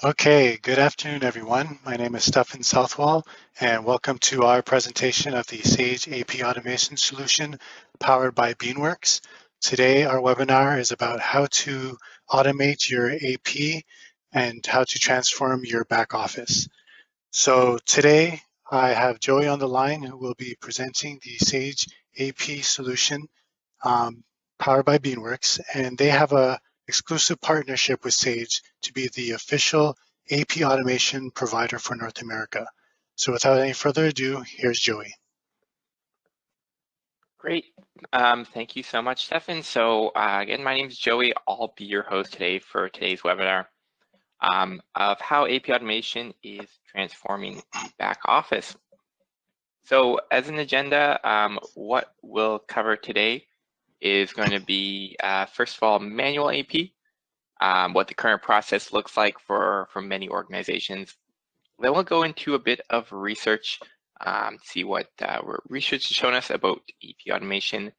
Okay, good afternoon, everyone. My name is Stefan Southwall, and welcome to our presentation of the Sage AP Automation Solution powered by Beanworks. Today, our webinar is about how to automate your AP and how to transform your back office. So today, I have Joey on the line who will be presenting the Sage AP solution powered by Beanworks, and they have a exclusive partnership with Sage to be the official AP automation provider for North America. So without any further ado, here's Joey. Great. Thank you so much, Stefan. So again, my name is Joey. I'll be your host today for today's webinar of how AP automation is transforming the back office. So as an agenda, what we'll cover today is going to be, first of all, manual AP, what the current process looks like for many organizations. Then we'll go into a bit of research, see what research has shown us about AP automation.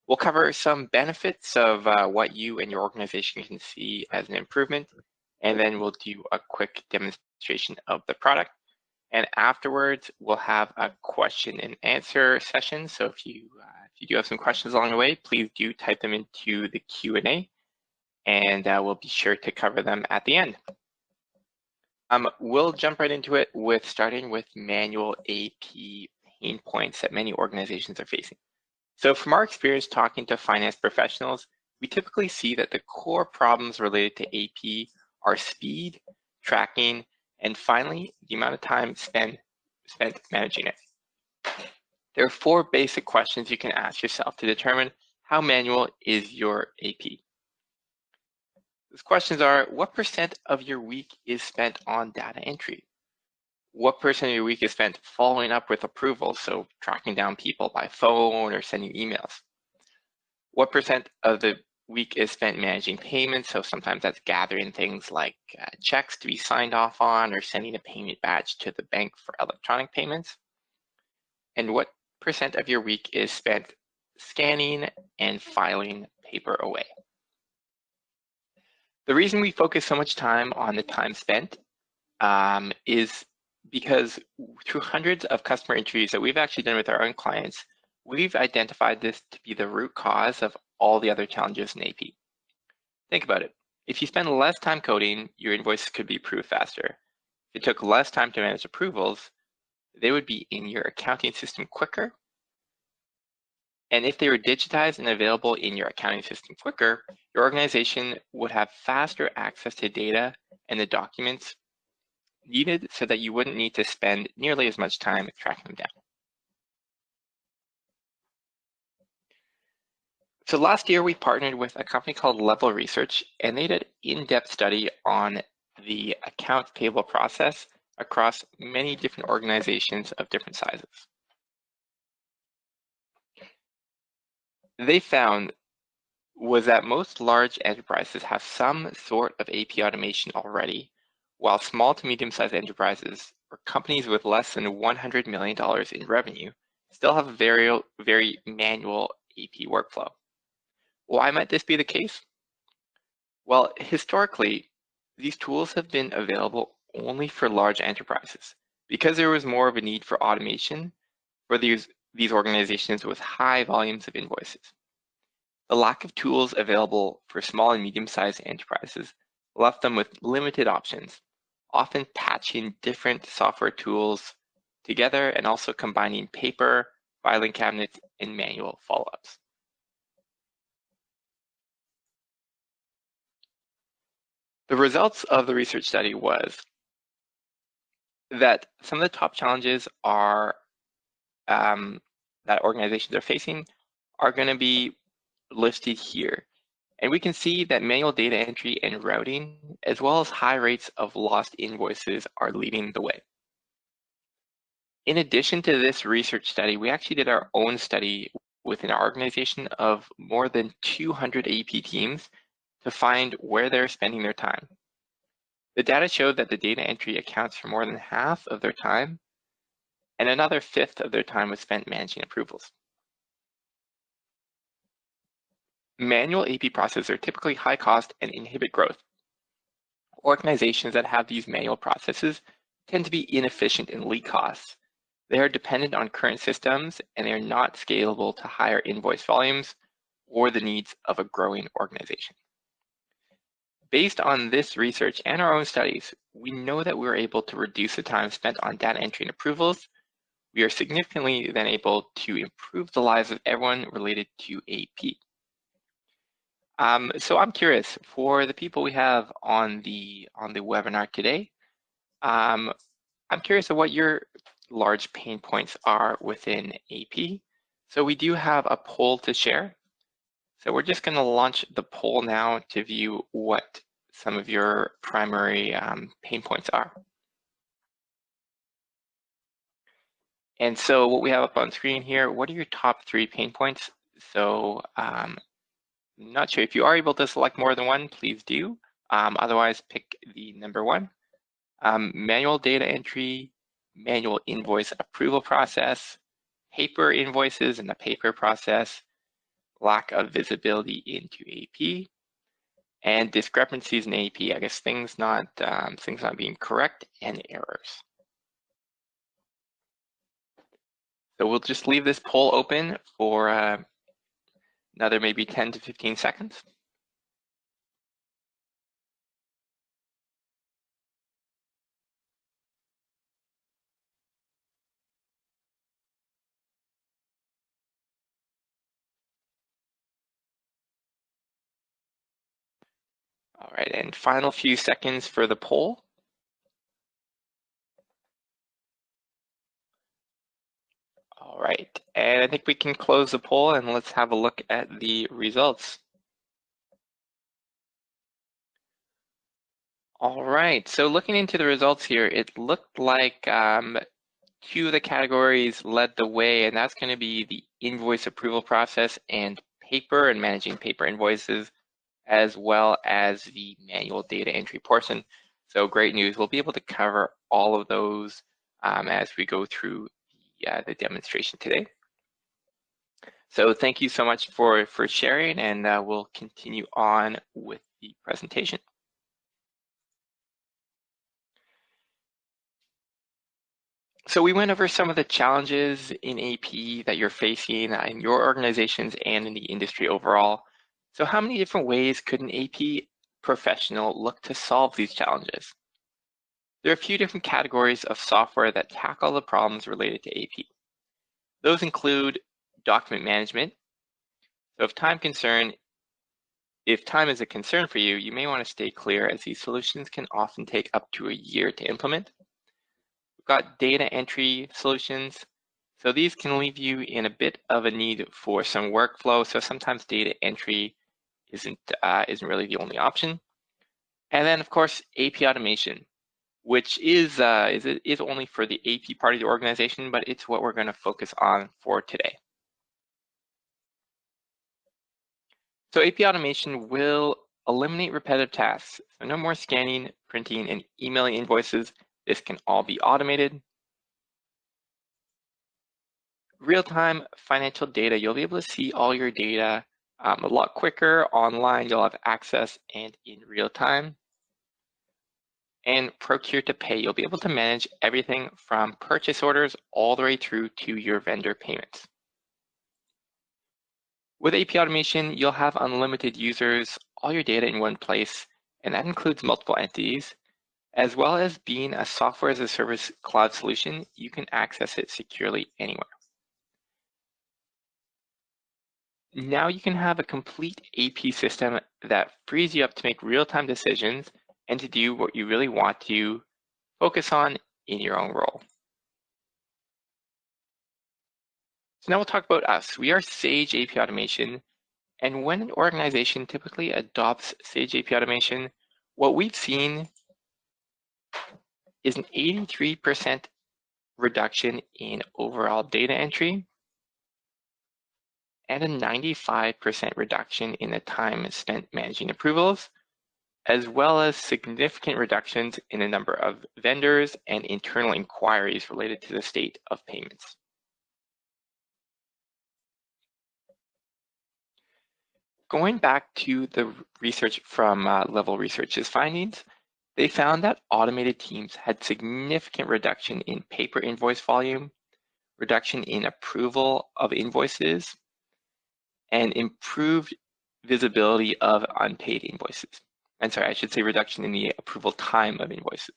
We'll cover some benefits of what you and your organization can see as an improvement, and then we'll do a quick demonstration of the product. And afterwards, we'll have a question and answer session. So if you do have some questions along the way, please do type them into the Q&A, and we'll be sure to cover them at the end. We'll jump right into it with starting with manual AP pain points that many organizations are facing. So from our experience talking to finance professionals, we typically see that the core problems related to AP are speed, tracking, and finally, the amount of time spent managing it. There are 4 basic questions you can ask yourself to determine how manual is your AP. Those questions are, what % of your week is spent on data entry? What % of your week is spent following up with approvals, so tracking down people by phone or sending emails? What % of the week is spent managing payments, so sometimes that's gathering things like checks to be signed off on or sending a payment badge to the bank for electronic payments? And what % of your week is spent scanning and filing paper away? The reason we focus so much time on the time spent is because through hundreds of customer interviews that we've actually done with our own clients, we've identified this to be the root cause of all the other challenges in AP. Think about it. If you spend less time coding, your invoices could be approved faster. If it took less time to manage approvals, they would be in your accounting system quicker. And if they were digitized and available in your accounting system quicker, your organization would have faster access to data and the documents needed so that you wouldn't need to spend nearly as much time tracking them down. So last year we partnered with a company called Level Research, and they did an in-depth study on the accounts payable process across many different organizations of different sizes. They found was that most large enterprises have some sort of AP automation already, while small to medium-sized enterprises or companies with less than $100 million in revenue still have a very manual AP workflow. Why might this be the case? Well, historically, these tools have been available only for large enterprises because there was more of a need for automation for these organizations with high volumes of invoices. The lack of tools available for small and medium-sized enterprises left them with limited options, often patching different software tools together and also combining paper, filing cabinets, and manual follow-ups. The results of the research study was that some of the top challenges are that organizations are facing are going to be listed here. And we can see that manual data entry and routing, as well as high rates of lost invoices, are leading the way. In addition to this research study, we actually did our own study within our organization of more than 200 AP teams to find where they're spending their time. The data showed that the data entry accounts for more than half of their time, and another fifth of their time was spent managing approvals. Manual AP processes are typically high cost and inhibit growth. Organizations that have these manual processes tend to be inefficient and leak costs. They are dependent on current systems and they are not scalable to higher invoice volumes or the needs of a growing organization. Based on this research and our own studies, we know that we're able to reduce the time spent on data entry and approvals. We are significantly then able to improve the lives of everyone related to AP. So I'm curious, for the people we have on the webinar today, I'm curious of what your large pain points are within AP. So we do have a poll to share. So we're just going to launch the poll now to view what some of your primary pain points are. And so what we have up on screen here, what are your top 3 pain points? So I'm not sure if you are able to select more than one, please do. Otherwise, pick the number 1. Manual data entry, manual invoice approval process, paper invoices and the paper process, lack of visibility into AP, and discrepancies in AP, I guess things not being correct, and errors. So we'll just leave this poll open for another maybe 10 to 15 seconds. All right, and final few seconds for the poll. All right, and I think we can close the poll and let's have a look at the results. All right, so looking into the results here, it looked like 2 of the categories led the way, and that's going to be the invoice approval process and paper and managing paper invoices, as well as the manual data entry portion. So great news, we'll be able to cover all of those as we go through the demonstration today. So thank you so much for sharing, and we'll continue on with the presentation. So we went over some of the challenges in AP that you're facing in your organizations and in the industry overall. So how many different ways could an AP professional look to solve these challenges? There are a few different categories of software that tackle the problems related to AP. Those include document management. So if time is a concern for you, you may want to stay clear as these solutions can often take up to a year to implement. We've got data entry solutions. So these can leave you in a bit of a need for some workflow. So sometimes data entry isn't really the only option. And then of course, AP automation, which is only for the AP part of the organization, but it's what we're going to focus on for today. So AP automation will eliminate repetitive tasks. So no more scanning, printing, and emailing invoices. This can all be automated. Real-time financial data, you'll be able to see all your data a lot quicker online. You'll have access and in real time. And procure to pay, you'll be able to manage everything from purchase orders all the way through to your vendor payments. With AP automation, you'll have unlimited users, all your data in one place, and that includes multiple entities. As well as being a software as a service cloud solution, you can access it securely anywhere. Now you can have a complete AP system that frees you up to make real-time decisions and to do what you really want to focus on in your own role. So now we'll talk about us. We are Sage AP Automation, and when an organization typically adopts Sage AP Automation, what we've seen is an 83% reduction in overall data entry and a 95% reduction in the time spent managing approvals, as well as significant reductions in the number of vendors and internal inquiries related to the state of payments. Going back to the research from Level Research's findings, They found that automated teams had significant reduction in paper invoice volume, reduction in approval of invoices, and improved visibility of unpaid invoices. And sorry, I should say reduction in the approval time of invoices.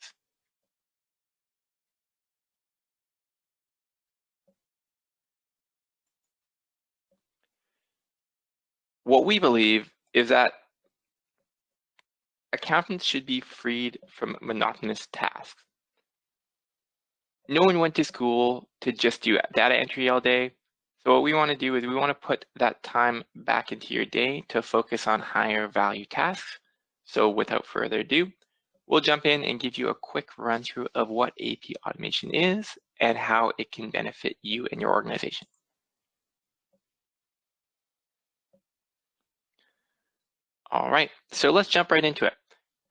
What we believe is that accountants should be freed from monotonous tasks. No one went to school to just do data entry all day. So what we want to do is we want to put that time back into your day to focus on higher value tasks. So without further ado, we'll jump in and give you a quick run through of what AP automation is and how it can benefit you and your organization. All right, so let's jump right into it.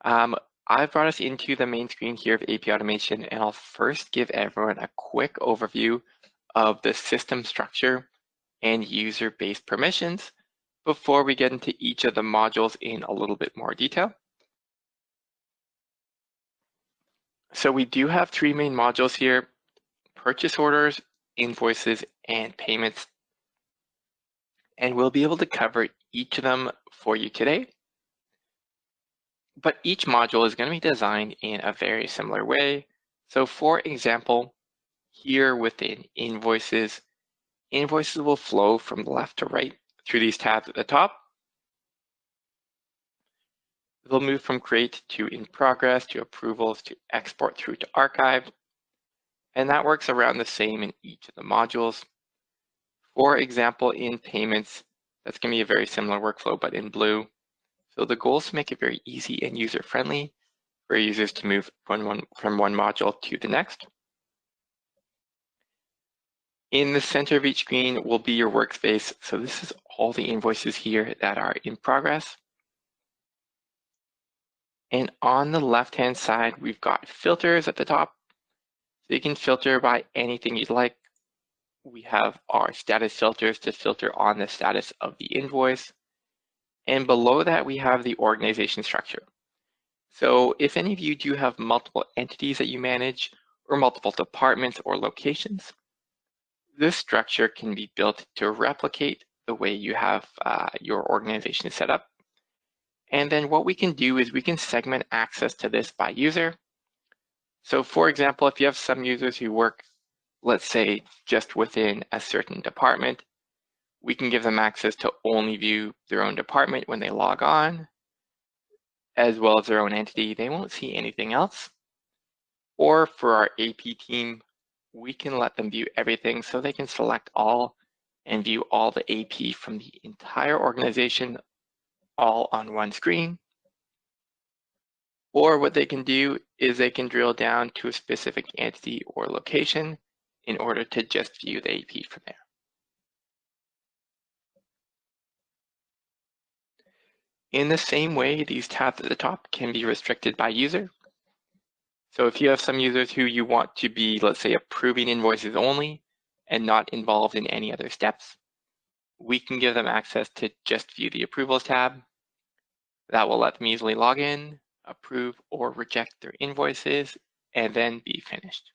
I've brought us into the main screen here of AP automation, and I'll first give everyone a quick overview of the system structure and user-based permissions before we get into each of the modules in a little bit more detail. So we do have three main modules here: purchase orders, invoices, and payments. And we'll be able to cover each of them for you today. But each module is going to be designed in a very similar way. So for example, here within invoices, invoices will flow from left to right through these tabs at the top. They'll move from create to in progress to approvals to export through to archive. And that works around the same in each of the modules. For example, in payments, that's going to be a very similar workflow, but in blue. So the goal is to make it very easy and user-friendly for users to move from one module to the next. In the center of each screen will be your workspace. So this is all the invoices here that are in progress. And on the left-hand side, we've got filters at the top. So you can filter by anything you'd like. We have our status filters to filter on the status of the invoice. And below that, we have the organization structure. So if any of you do have multiple entities that you manage or multiple departments or locations, this structure can be built to replicate the way you have your organization set up. And then what we can do is we can segment access to this by user. So for example, if you have some users who work, let's say, just within a certain department, we can give them access to only view their own department when they log on, as well as their own entity. They won't see anything else. Or for our AP team, we can let them view everything so they can select all and view all the AP from the entire organization all on one screen. Or what they can do is they can drill down to a specific entity or location in order to just view the AP from there. In the same way, these tabs at the top can be restricted by user. So if you have some users who you want to be, let's say, approving invoices only and not involved in any other steps, we can give them access to just view the approvals tab. That will let them easily log in, approve or reject their invoices, and then be finished.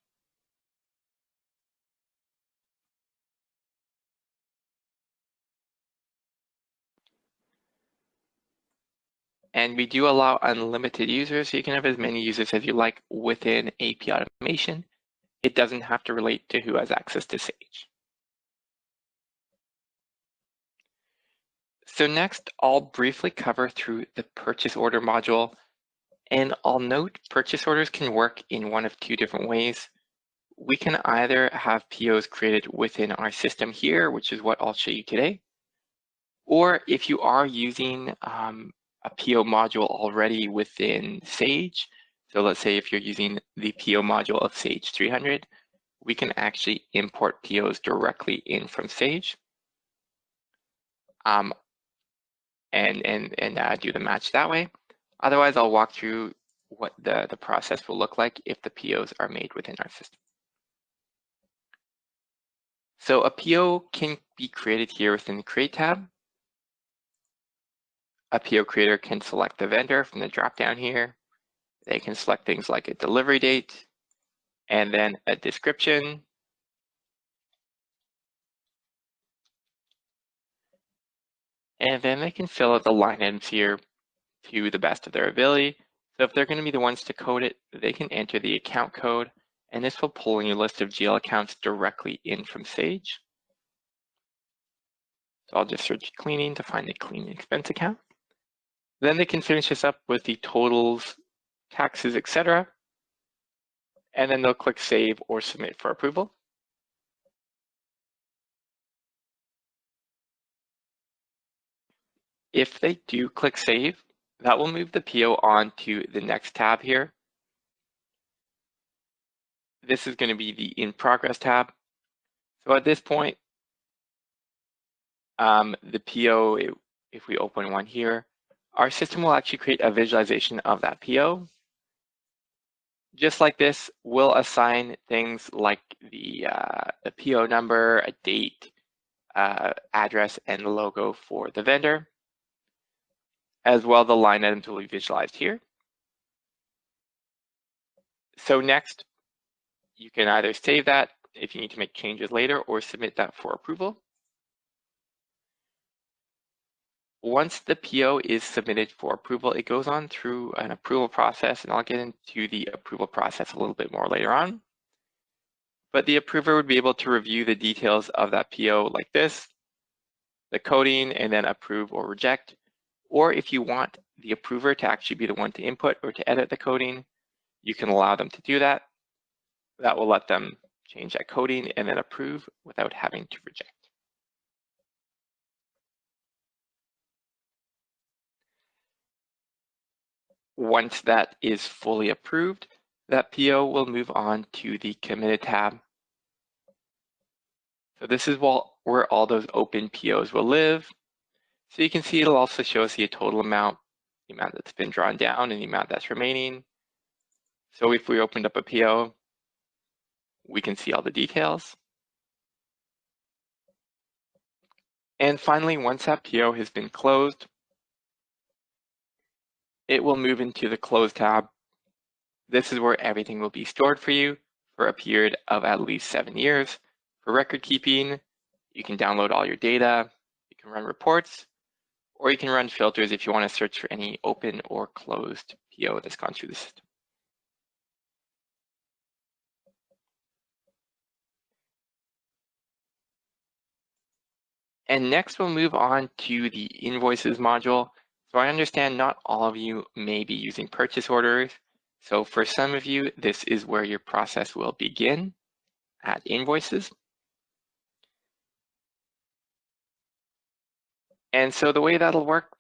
And we do allow unlimited users, so you can have as many users as you like within AP automation. It doesn't have to relate to who has access to Sage. So next, I'll briefly cover through the purchase order module. And I'll note purchase orders can work in one of two different ways. We can either have POs created within our system here, which is what I'll show you today. Or if you are using a PO module already within Sage, so let's say if you're using the PO module of Sage 300, we can actually import POs directly in from Sage and do the match that way. Otherwise, I'll walk through what the process will look like if the POs are made within our system. So a PO can be created here within the Create tab. A PO creator can select the vendor from the dropdown here. They can select things like a delivery date and then a description. And then they can fill out the line items here to the best of their ability. So if they're going to be the ones to code it, they can enter the account code, and this will pull in your list of GL accounts directly in from Sage. So I'll just search cleaning to find the cleaning expense account. Then they can finish this up with the totals, taxes, etc. And then they'll click Save or Submit for approval. If they do click Save, that will move the PO on to the next tab here. This is going to be the In Progress tab. So at this point, the PO, if we open one here, our system will actually create a visualization of that PO. Just like this, we'll assign things like the PO number, a date, address, and logo for the vendor. As well, the line items will be visualized here. So next, you can either save that if you need to make changes later or submit that for approval. Once the PO is submitted for approval, it goes on through an approval process, and I'll get into the approval process a little bit more later on. But the approver would be able to review the details of that PO like this, the coding, and then approve or reject. Or if you want the approver to actually be the one to input or to edit the coding, you can allow them to do that. That will let them change that coding and then approve without having to reject. Once that is fully approved, that PO will move on to the Committed tab. So this is where all those open POs will live. So you can see it'll also show us the total amount, the amount that's been drawn down and the amount that's remaining. So if we opened up a PO, we can see all the details. And finally, once that PO has been closed, it will move into the Close tab. This is where everything will be stored for you for a period of at least 7 years. For record keeping, you can download all your data, you can run reports, or you can run filters if you want to search for any open or closed PO that's gone through the system. And next we'll move on to the Invoices module. So I understand not all of you may be using purchase orders. So for some of you, this is where your process will begin at Invoices. And so the way that'll work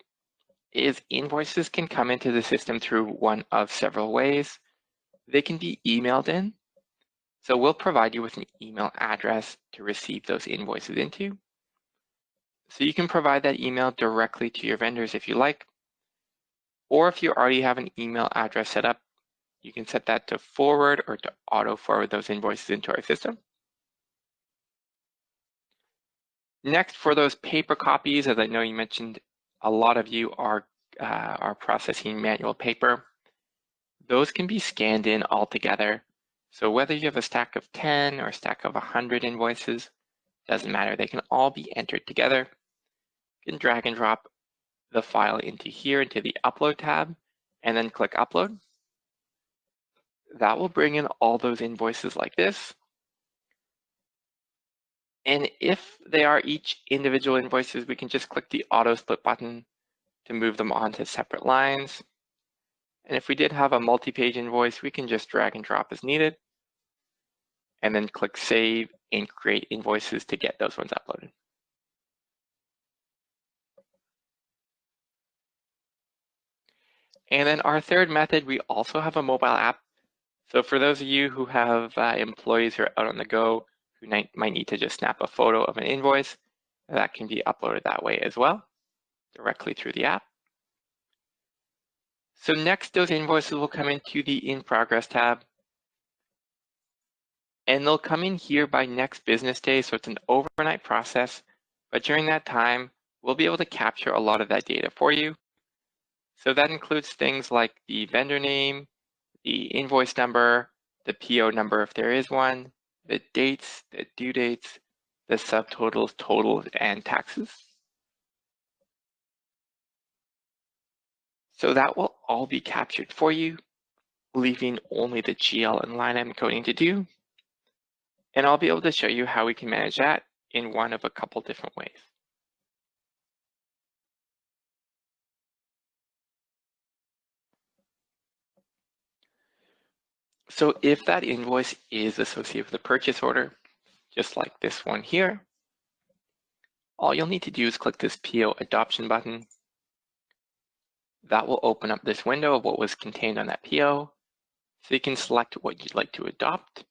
is invoices can come into the system through one of several ways. They can be emailed in. So we'll provide you with an email address to receive those invoices into. So you can provide that email directly to your vendors if you like. Or if you already have an email address set up, you can set that to forward or to auto forward those invoices into our system. Next, for those paper copies, as I know you mentioned, a lot of you are processing manual paper. Those can be scanned in all together. So whether you have a stack of 10 or a stack of 100 invoices, doesn't matter. They can all be entered together. You can drag and drop the file into here, into the Upload tab, and then click Upload. That will bring in all those invoices like this. And if they are each individual invoices, we can just click the Auto Split button to move them onto separate lines. And if we did have a multi-page invoice, we can just drag and drop as needed, and then click Save and Create Invoices to get those ones uploaded. And then our third method, we also have a mobile app. So for those of you who have employees who are out on the go, who might need to just snap a photo of an invoice, that can be uploaded that way as well, directly through the app. So next, those invoices will come into the In Progress tab. And they'll come in here by next business day, so it's an overnight process. But during that time, we'll be able to capture a lot of that data for you. So that includes things like the vendor name, the invoice number, the PO number if there is one, the dates, the due dates, the subtotals, totals, and taxes. So that will all be captured for you, leaving only the GL and line item coding to do. And I'll be able to show you how we can manage that in one of a couple different ways. So if that invoice is associated with a purchase order, just like this one here, all you'll need to do is click this PO adoption button. That will open up this window of what was contained on that PO. So you can select what you'd like to adopt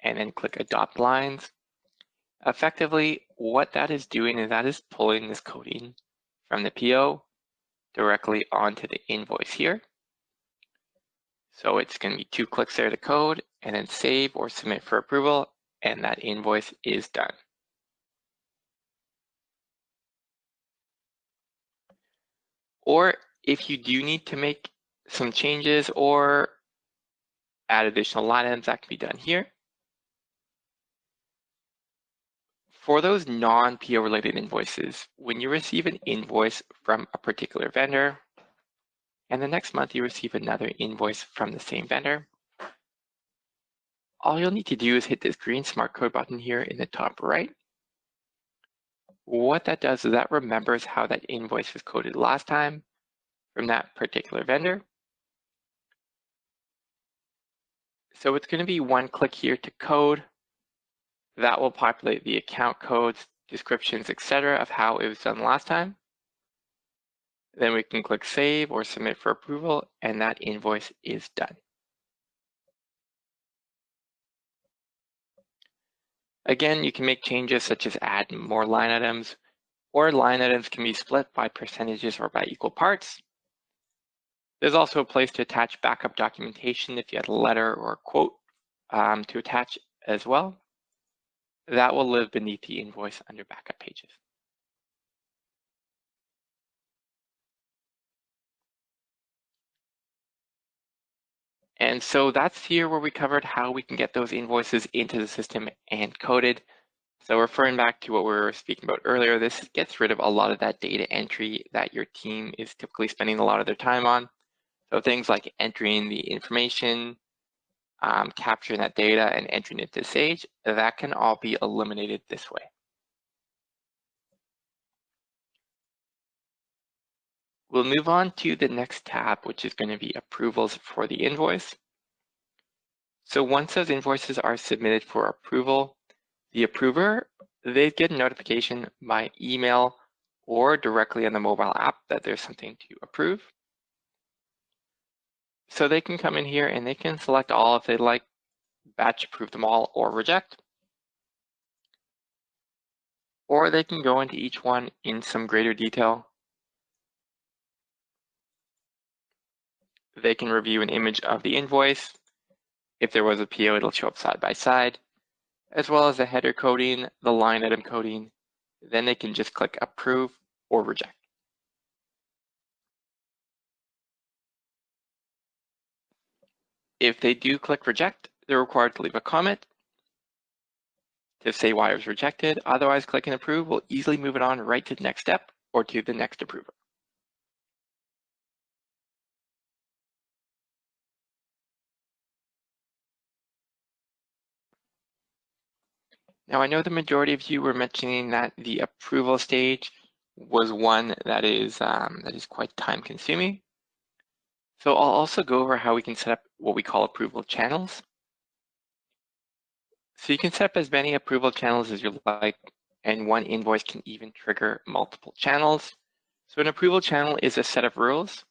and then click adopt lines. Effectively, what that is doing is that is pulling this coding from the PO directly onto the invoice here. So it's going to be 2 clicks there to code and then save or submit for approval, and that invoice is done. Or if you do need to make some changes or add additional line items, that can be done here. For those non-PO related invoices, when you receive an invoice from a particular vendor, and the next month you receive another invoice from the same vendor, all you'll need to do is hit this green smart code button here in the top right. What that does is that remembers how that invoice was coded last time from that particular vendor. So it's going to be 1 click here to code. That will populate the account codes, descriptions, etc. of how it was done last time. Then we can click save or submit for approval, and that invoice is done. Again, you can make changes such as add more line items, or line items can be split by percentages or by equal parts. There's also a place to attach backup documentation if you had a letter or a quote to attach as well. That will live beneath the invoice under backup pages. And so that's here where we covered how we can get those invoices into the system and coded. So referring back to what we were speaking about earlier, this gets rid of a lot of that data entry that your team is typically spending a lot of their time on. So things like entering the information, capturing that data and entering it to Sage, that can all be eliminated this way. We'll move on to the next tab, which is going to be approvals for the invoice. So once those invoices are submitted for approval, the approver, they get a notification by email or directly on the mobile app that there's something to approve. So they can come in here and they can select all if they'd like, batch approve them all or reject. Or they can go into each one in some greater detail. They can review an image of the invoice. If there was a PO, it'll show up side by side, as well as the header coding, the line item coding. Then they can just click approve or reject. If they do click reject, they're required to leave a comment to say why it was rejected. Otherwise, clicking approve will easily move it on right to the next step or to the next approver. Now, I know the majority of you were mentioning that the approval stage was one that is quite time consuming. So I'll also go over how we can set up what we call approval channels. So you can set up as many approval channels as you like, and one invoice can even trigger multiple channels. So an approval channel is a set of rules.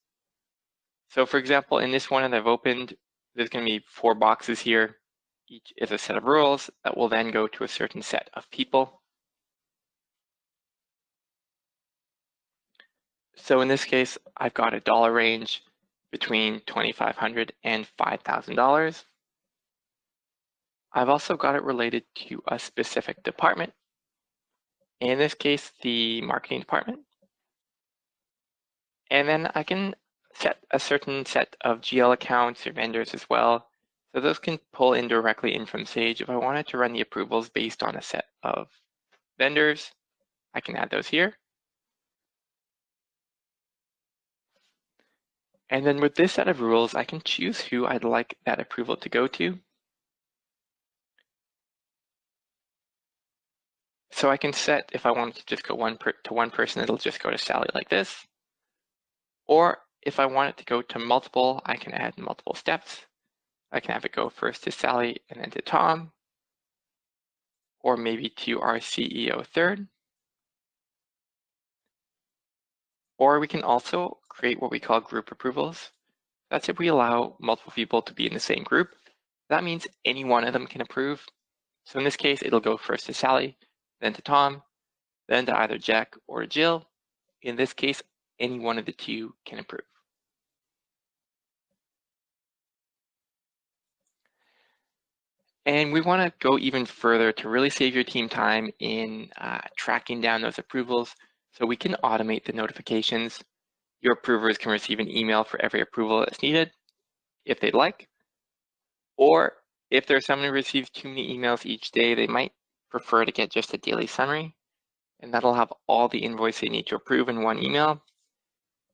So for example, in this one that I've opened, there's going to be 4 boxes here. Each is a set of rules that will then go to a certain set of people. So in this case, I've got a dollar range between $2,500 and $5,000. I've also got it related to a specific department. In this case, the marketing department. And then I can set a certain set of GL accounts or vendors as well. So those can pull in directly in from Sage. If I wanted to run the approvals based on a set of vendors, I can add those here. And then with this set of rules, I can choose who I'd like that approval to go to. So I can set, if I wanted to just go to one person, it'll just go to Sally like this. Or if I want it to go to multiple, I can add multiple steps. I can have it go first to Sally and then to Tom, or maybe to our CEO third. Or we can also create what we call group approvals. That's if we allow multiple people to be in the same group. That means any one of them can approve. So in this case, it'll go first to Sally, then to Tom, then to either Jack or Jill. In this case, any one of the two can approve. And we want to go even further to really save your team time in tracking down those approvals so we can automate the notifications. Your approvers can receive an email for every approval that's needed if they'd like. Or if there's someone who receives too many emails each day, they might prefer to get just a daily summary, and that'll have all the invoices they need to approve in one email.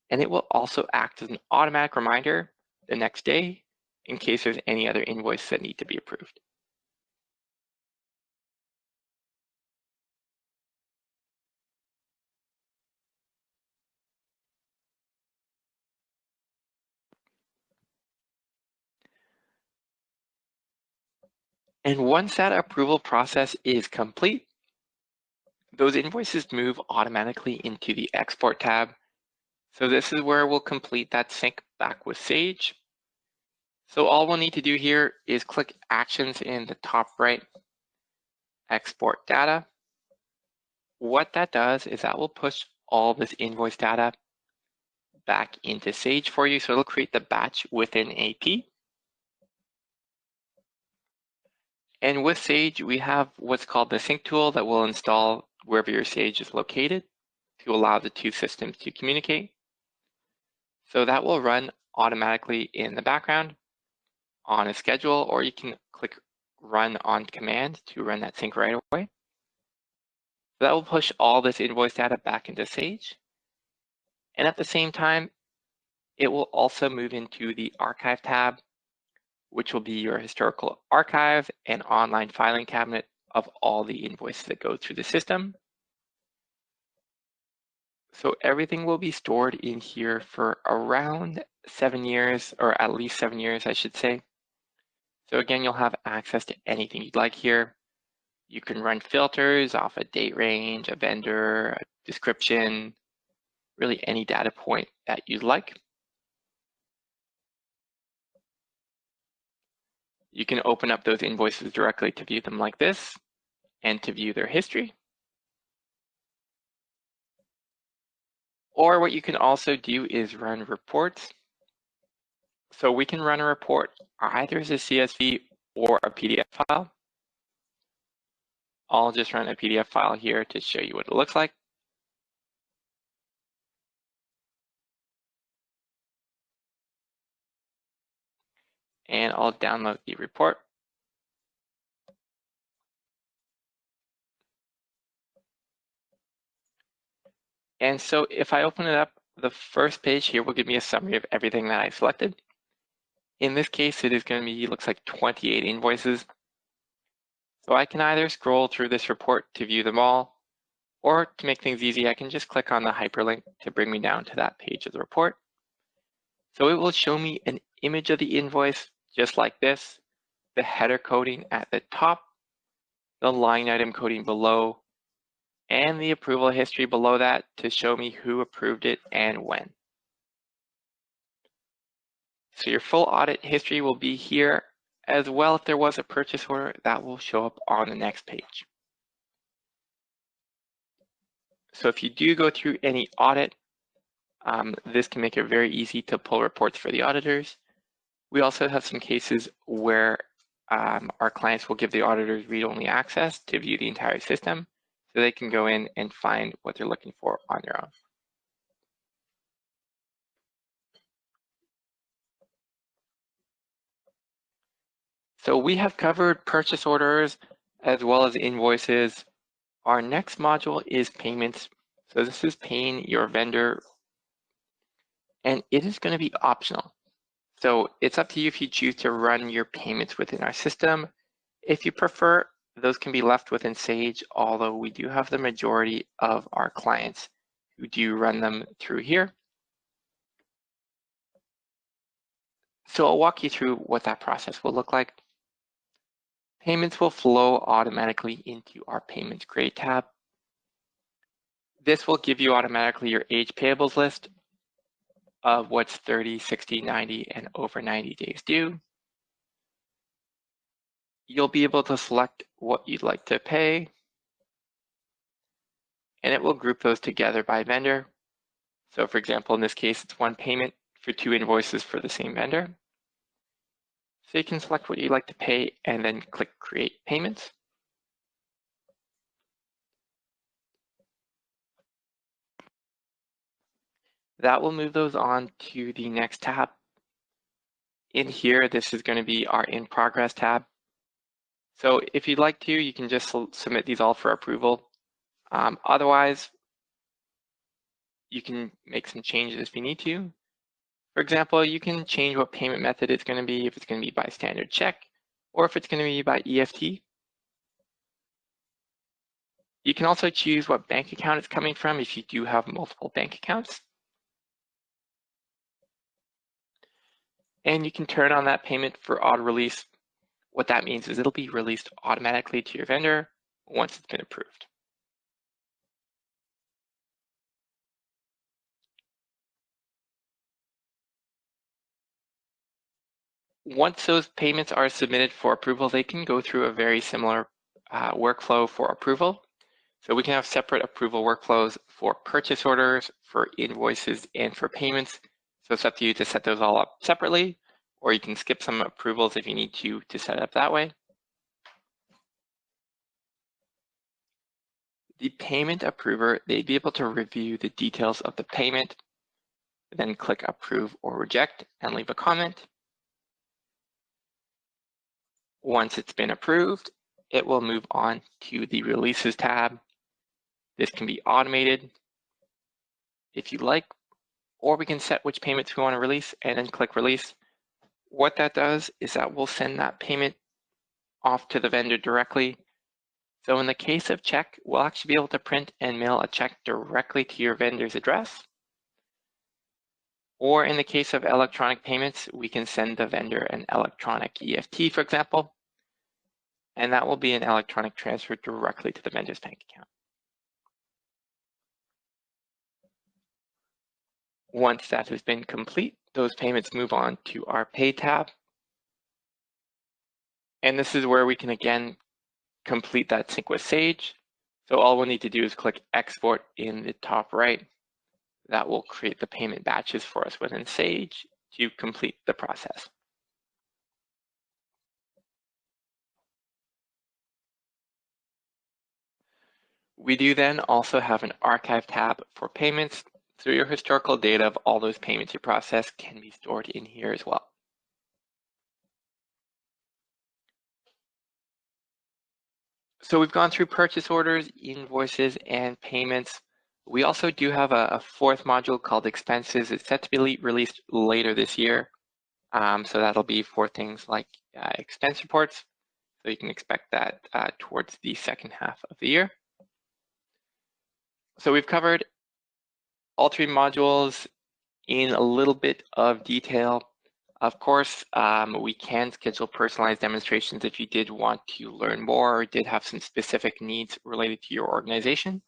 And it will also act as an automatic reminder the next day in case there's any other invoices that need to be approved. And once that approval process is complete, those invoices move automatically into the Export tab. So this is where we'll complete that sync back with Sage. So all we'll need to do here is click Actions in the top right, Export Data. What that does is that will push all this invoice data back into Sage for you. So it'll create the batch within AP. And with Sage, we have what's called the sync tool that will install wherever your Sage is located to allow the two systems to communicate. So that will run automatically in the background on a schedule, or you can click Run on Command to run that sync right away. So that will push all this invoice data back into Sage. And at the same time, it will also move into the Archive tab, which will be your historical archive and online filing cabinet of all the invoices that go through the system. So everything will be stored in here for around 7 years, or at least 7 years, I should say. So again, you'll have access to anything you'd like here. You can run filters off a date range, a vendor, a description, really any data point that you'd like. You can open up those invoices directly to view them like this and to view their history. Or what you can also do is run reports. So we can run a report either as a CSV or a PDF file. I'll just run a PDF file here to show you what it looks like. And I'll download the report. And so if I open it up, the first page here will give me a summary of everything that I selected. In this case, it is going to be, looks like 28 invoices. So I can either scroll through this report to view them all, or to make things easy, I can just click on the hyperlink to bring me down to that page of the report. So it will show me an image of the invoice just like this, the header coding at the top, the line item coding below, and the approval history below that to show me who approved it and when. So your full audit history will be here, as well if there was a purchase order that will show up on the next page. So if you do go through any audit, this can make it very easy to pull reports for the auditors. We also have some cases where our clients will give the auditors read-only access to view the entire system, so they can go in and find what they're looking for on their own. So we have covered purchase orders as well as invoices. Our next module is payments. So this is paying your vendor, and it is going to be optional. So it's up to you if you choose to run your payments within our system. If you prefer, those can be left within Sage, although we do have the majority of our clients who do run them through here. So I'll walk you through what that process will look like. Payments will flow automatically into our Payments Grade tab. This will give you automatically your age payables list of what's 30, 60, 90, and over 90 days due. You'll be able to select what you'd like to pay, and it will group those together by vendor. So for example, in this case, it's one payment for 2 invoices for the same vendor. So you can select what you'd like to pay and then click Create Payments. That will move those on to the next tab. In here, this is going to be our In Progress tab. So if you'd like to, you can just submit these all for approval. Otherwise, you can make some changes if you need to. For example, you can change what payment method it's going to be, if it's going to be by standard check, or if it's going to be by EFT. You can also choose what bank account it's coming from if you do have multiple bank accounts. And you can turn on that payment for auto release. What that means is it'll be released automatically to your vendor once it's been approved. Once those payments are submitted for approval, they can go through a very similar workflow for approval. So we can have separate approval workflows for purchase orders, for invoices, and for payments. So it's up to you to set those all up separately, or you can skip some approvals if you need to set it up that way. The payment approver, they'd be able to review the details of the payment, then click approve or reject and leave a comment. Once it's been approved, it will move on to the releases tab. This can be automated if you like, or we can set which payments we want to release and then click release. What that does is that we'll send that payment off to the vendor directly. So in the case of check, we'll actually be able to print and mail a check directly to your vendor's address. Or in the case of electronic payments, we can send the vendor an electronic EFT, for example, and that will be an electronic transfer directly to the vendor's bank account. Once that has been complete, those payments move on to our Pay tab. And this is where we can again complete that sync with Sage. So all we'll need to do is click Export in the top right. That will create the payment batches for us within Sage to complete the process. We do then also have an Archive tab for payments, so your historical data of all those payments you process can be stored in here as well. So we've gone through purchase orders, invoices, and payments. We also do have a fourth module called expenses. It's set to be released later this year. So that'll be for things like expense reports. So you can expect that towards the second half of the year. So we've covered all 3 modules in a little bit of detail. Of course, we can schedule personalized demonstrations if you did want to learn more or did have some specific needs related to your organization.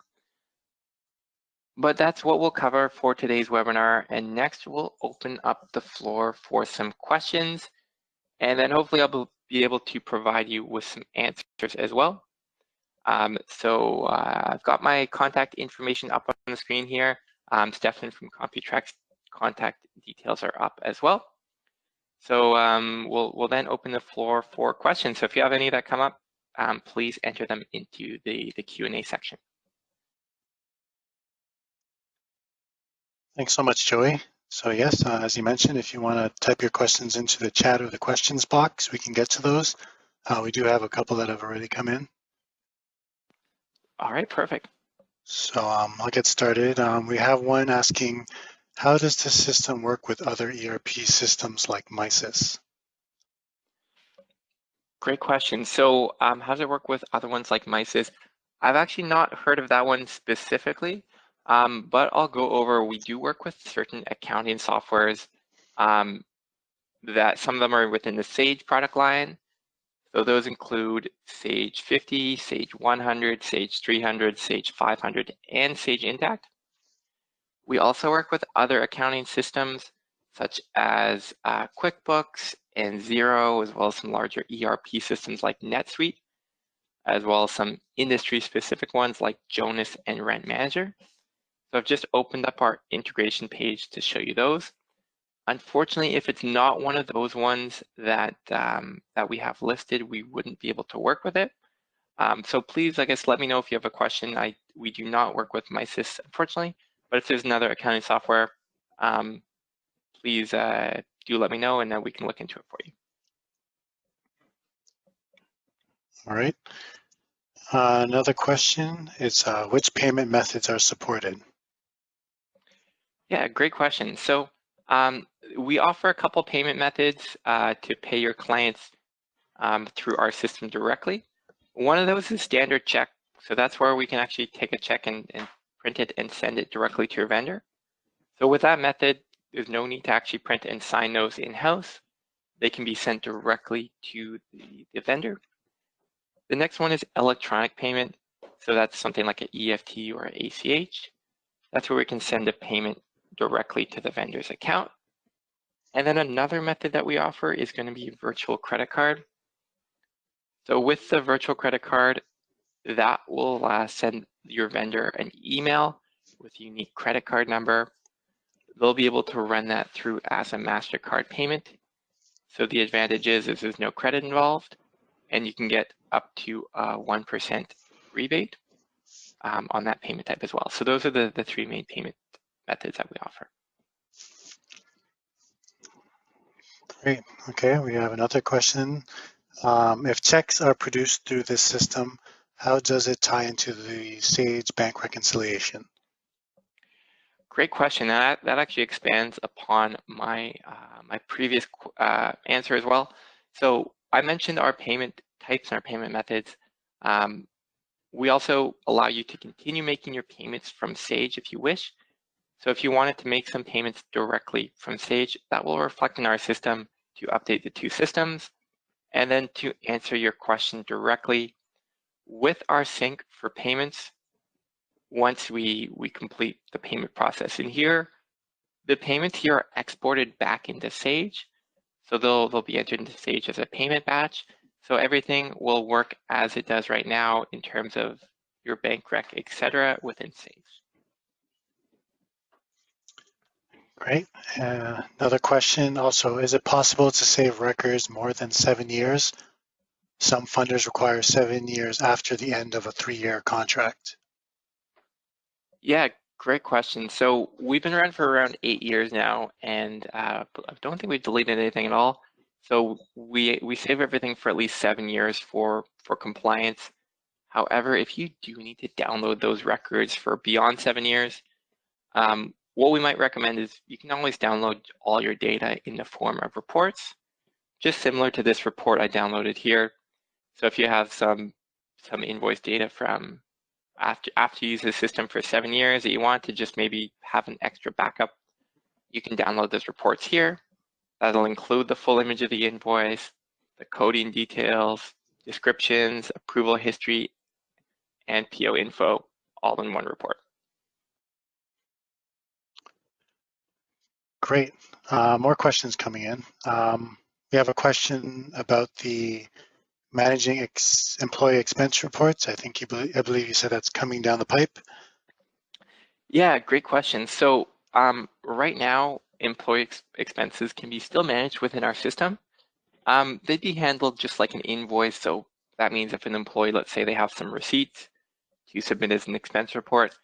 But that's what we'll cover for today's webinar. And next, we'll open up the floor for some questions. And then hopefully I'll be able to provide you with some answers as well. So I've got my contact information up on the screen here. Stefan from Computrack's contact details are up as well. So we'll then open the floor for questions. So if you have any that come up, please enter them into the Q&A section. Thanks so much, Joey. So yes, as you mentioned, if you want to type your questions into the chat or the questions box, we can get to those. We do have a couple that have already come in. All right, perfect. So I'll get started. We have one asking, how does the system work with other ERP systems like Invoices? Great question. So how does it work with other ones like Invoices? I've actually not heard of that one specifically, but I'll go over, we do work with certain accounting softwares that some of them are within the Sage product line. So those include Sage 50, Sage 100, Sage 300, Sage 500, and Sage Intacct. We also work with other accounting systems such as QuickBooks and Xero, as well as some larger ERP systems like NetSuite, as well as some industry-specific ones like Jonas and Rent Manager. So I've just opened up our integration page to show you those. Unfortunately, if it's not one of those ones that that we have listed, we wouldn't be able to work with it. So please, I guess, let me know if you have a question. We do not work with Invoices, unfortunately, but if there's another accounting software, please do let me know, and then we can look into it for you. All right. Another question is, which payment methods are supported? Yeah, great question. So we offer a couple payment methods to pay your clients through our system directly. One of those is standard check. So that's where we can actually take a check and print it and send it directly to your vendor. So with that method, there's no need to actually print and sign those in-house. They can be sent directly to the vendor. The next one is electronic payment. So that's something like an EFT or ACH. That's where we can send a payment directly to the vendor's account. And then another method that we offer is going to be virtual credit card. So with the virtual credit card, that will send your vendor an email with a unique credit card number. They'll be able to run that through as a MasterCard payment. So the advantage is there's no credit involved, and you can get up to 1% rebate on that payment type as well. So those are the three main payment methods that we offer. Great. Okay, we have another question. If checks are produced through this system, how does it tie into the Sage bank reconciliation? Great question. That actually expands upon my my previous answer as well. So I mentioned our payment types and our payment methods. We also allow you to continue making your payments from Sage if you wish. So if you wanted to make some payments directly from Sage, that will reflect in our system to update the two systems. And then to answer your question directly, with our sync for payments, once we complete the payment process. And here, the payments here are exported back into Sage. So they'll be entered into Sage as a payment batch. So everything will work as it does right now in terms of your bank rec, etc., within Sage. Great. Another question also, is it possible to save records more than 7 years? Some funders require 7 years after the end of a 3-year contract. Yeah, great question. So we've been around for around 8 years now, and I don't think we've deleted anything at all. So we save everything for at least 7 years for compliance. However, if you do need to download those records for beyond 7 years, what we might recommend is you can always download all your data in the form of reports, just similar to this report I downloaded here. So if you have some invoice data from after you use the system for 7 years that you want to just maybe have an extra backup, you can download those reports here. That'll include the full image of the invoice, the coding details, descriptions, approval history, and PO info all in one report. Great. More questions coming in. We have a question about the managing employee expense reports. I believe you said that's coming down the pipe. Yeah, great question. So right now, employee expenses can be still managed within our system. They'd be handled just like an invoice. So that means if an employee, let's say they have some receipts to submit as an expense report,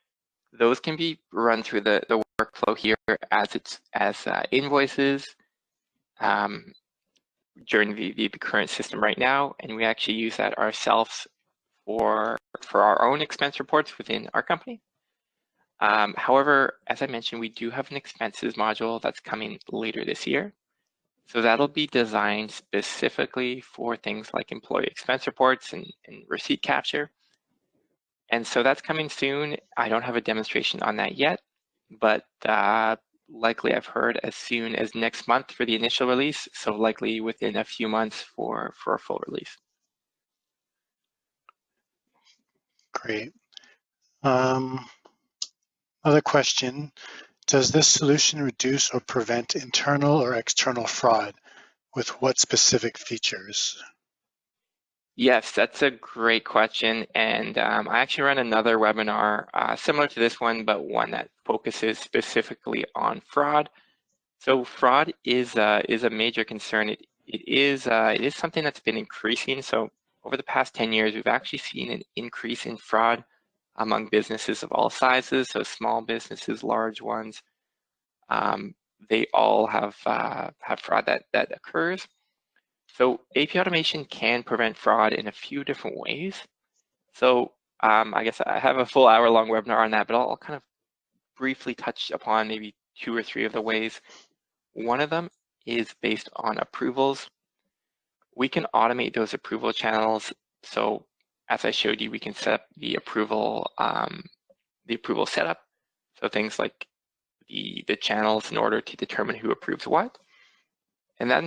those can be run through the workflow here as invoices during the current system right now, and we actually use that ourselves for our own expense reports within our company. However, as I mentioned, we do have an expenses module that's coming later this year. So that'll be designed specifically for things like employee expense reports and receipt capture. And so that's coming soon. I don't have a demonstration on that yet, but likely I've heard as soon as next month for the initial release. So likely within a few months for a full release. Great. Another question, does this solution reduce or prevent internal or external fraud? With what specific features? Yes, that's a great question. And I actually ran another webinar similar to this one, but one that focuses specifically on fraud. So fraud is a major concern. It is something that's been increasing. So over the past 10 years, we've actually seen an increase in fraud among businesses of all sizes. So small businesses, large ones, they all have fraud that occurs. So AP automation can prevent fraud in a few different ways. So I guess I have a full hour-long webinar on that, but I'll kind of briefly touch upon maybe 2 or 3 of the ways. One of them is based on approvals. We can automate those approval channels. So as I showed you, we can set up the approval setup. So things like the channels in order to determine who approves what. And that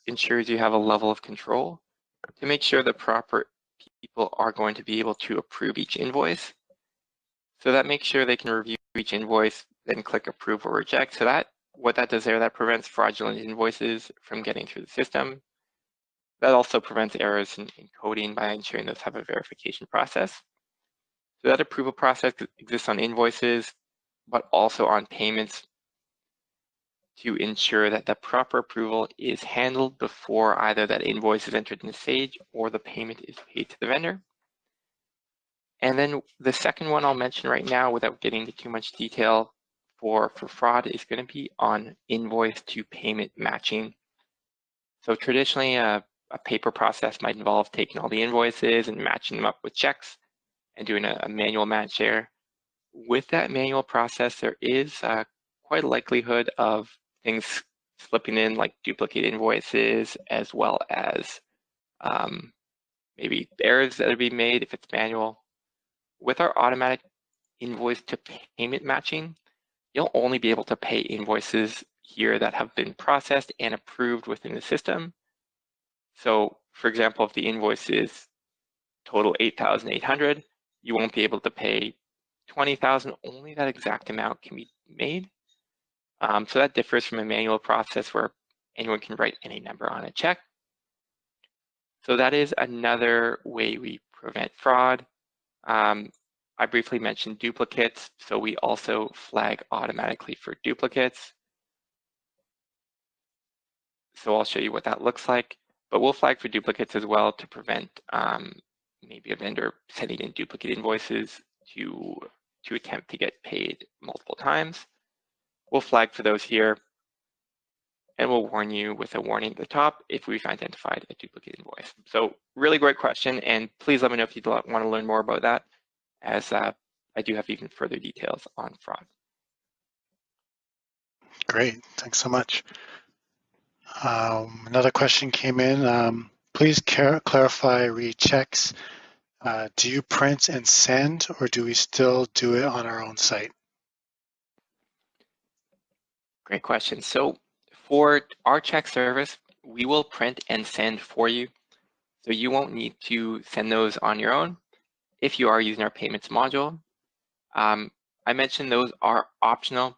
ensures you have a level of control to make sure the proper people are going to be able to approve each invoice. So that makes sure they can review each invoice, then click approve or reject. So what that does there, that prevents fraudulent invoices from getting through the system. That also prevents errors in coding by ensuring those have a verification process. So that approval process exists on invoices, but also on payments to ensure that the proper approval is handled before either that invoice is entered in the stage or the payment is paid to the vendor. And then the second one I'll mention right now without getting into too much detail for fraud is going to be on invoice to payment matching. So traditionally, a paper process might involve taking all the invoices and matching them up with checks and doing a manual match there. With that manual process, there is quite a likelihood of things slipping in like duplicate invoices, as well as maybe errors that are being made if it's manual. With our automatic invoice to payment matching, you'll only be able to pay invoices here that have been processed and approved within the system. So for example, if the invoice is total 8,800, you won't be able to pay 20,000, only that exact amount can be made. So that differs from a manual process where anyone can write any number on a check. So that is another way we prevent fraud. I briefly mentioned duplicates, so we also flag automatically for duplicates. So I'll show you what that looks like, but we'll flag for duplicates as well to prevent maybe a vendor sending in duplicate invoices to attempt to get paid multiple times. We'll flag for those here, and we'll warn you with a warning at the top if we've identified a duplicate invoice. So really great question, and please let me know if you want to learn more about that, as I do have even further details on fraud. Great, thanks so much. Another question came in. Please clarify rechecks. Do you print and send, or do we still do it on our own site? Great question. So for our check service, we will print and send for you. So you won't need to send those on your own if you are using our payments module. I mentioned those are optional.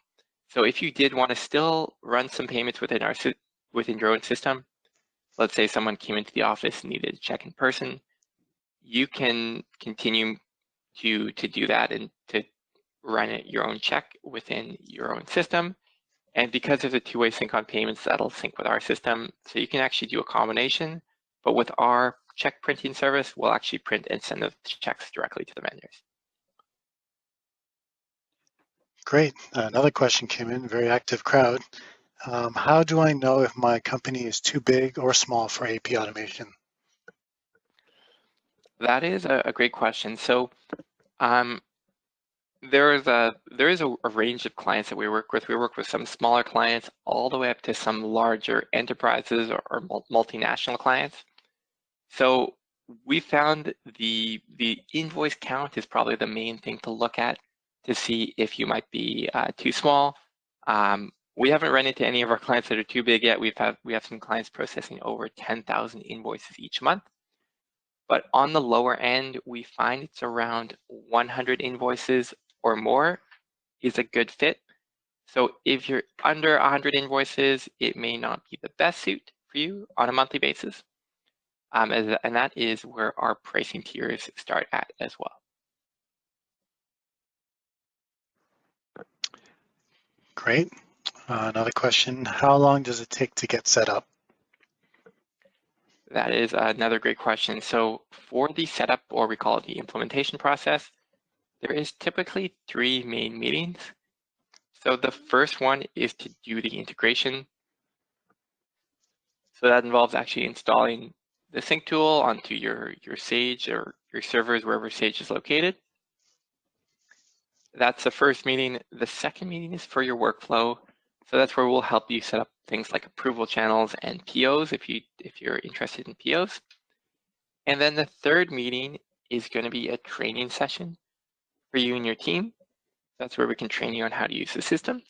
So if you did want to still run some payments within your own system, let's say someone came into the office and needed a check in person, you can continue to do that and to run your own check within your own system. And because there's a two-way sync on payments, that'll sync with our system. So you can actually do a combination, but with our check printing service, we'll actually print and send those checks directly to the vendors. Great. Another question came in, very active crowd. How do I know if my company is too big or small for AP automation? That is a great question. So there is a range of clients that we work with. We work with some smaller clients all the way up to some larger enterprises or multinational clients. So we found the invoice count is probably the main thing to look at to see if you might be too small. We haven't run into any of our clients that are too big yet. We have some clients processing over 10,000 invoices each month. But on the lower end, we find it's around 100 invoices or more is a good fit. So if you're under 100 invoices, it may not be the best suit for you on a monthly basis. And that is where our pricing tiers start at as well. Great. Another question, how long does it take to get set up? That is another great question. So for the setup, or we call it the implementation process, there is typically 3 main meetings. So the first one is to do the integration. So that involves actually installing the sync tool onto your Sage or your servers, wherever Sage is located. That's the first meeting. The second meeting is for your workflow. So that's where we'll help you set up things like approval channels and POs if you're interested in POs. And then the third meeting is going to be a training session for you and your team. That's where we can train you on how to use the system.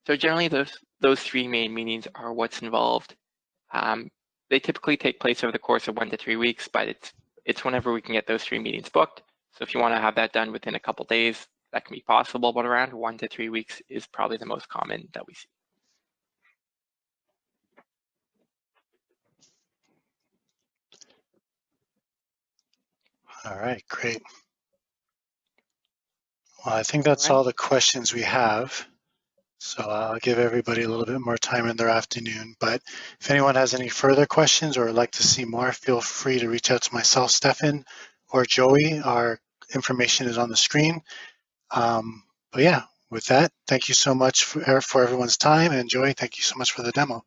So generally those 3 main meetings are what's involved. They typically take place over the course of 1 to 3 weeks, but it's whenever we can get those 3 meetings booked. So if you want to have that done within a couple days, that can be possible, but around 1 to 3 weeks is probably the most common that we see. All right, great. Well, I think that's all the questions we have. So I'll give everybody a little bit more time in their afternoon. But if anyone has any further questions or would like to see more, feel free to reach out to myself, Stefan, or Joey. Our information is on the screen. But yeah, with that, thank you so much for everyone's time. And Joey, thank you so much for the demo.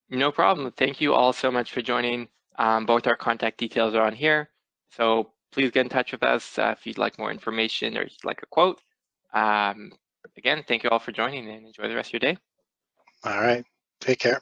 No problem. Thank you all so much for joining. Both our contact details are on here. So please get in touch with us if you'd like more information or you'd like a quote. Again, thank you all for joining and enjoy the rest of your day. All right. Take care.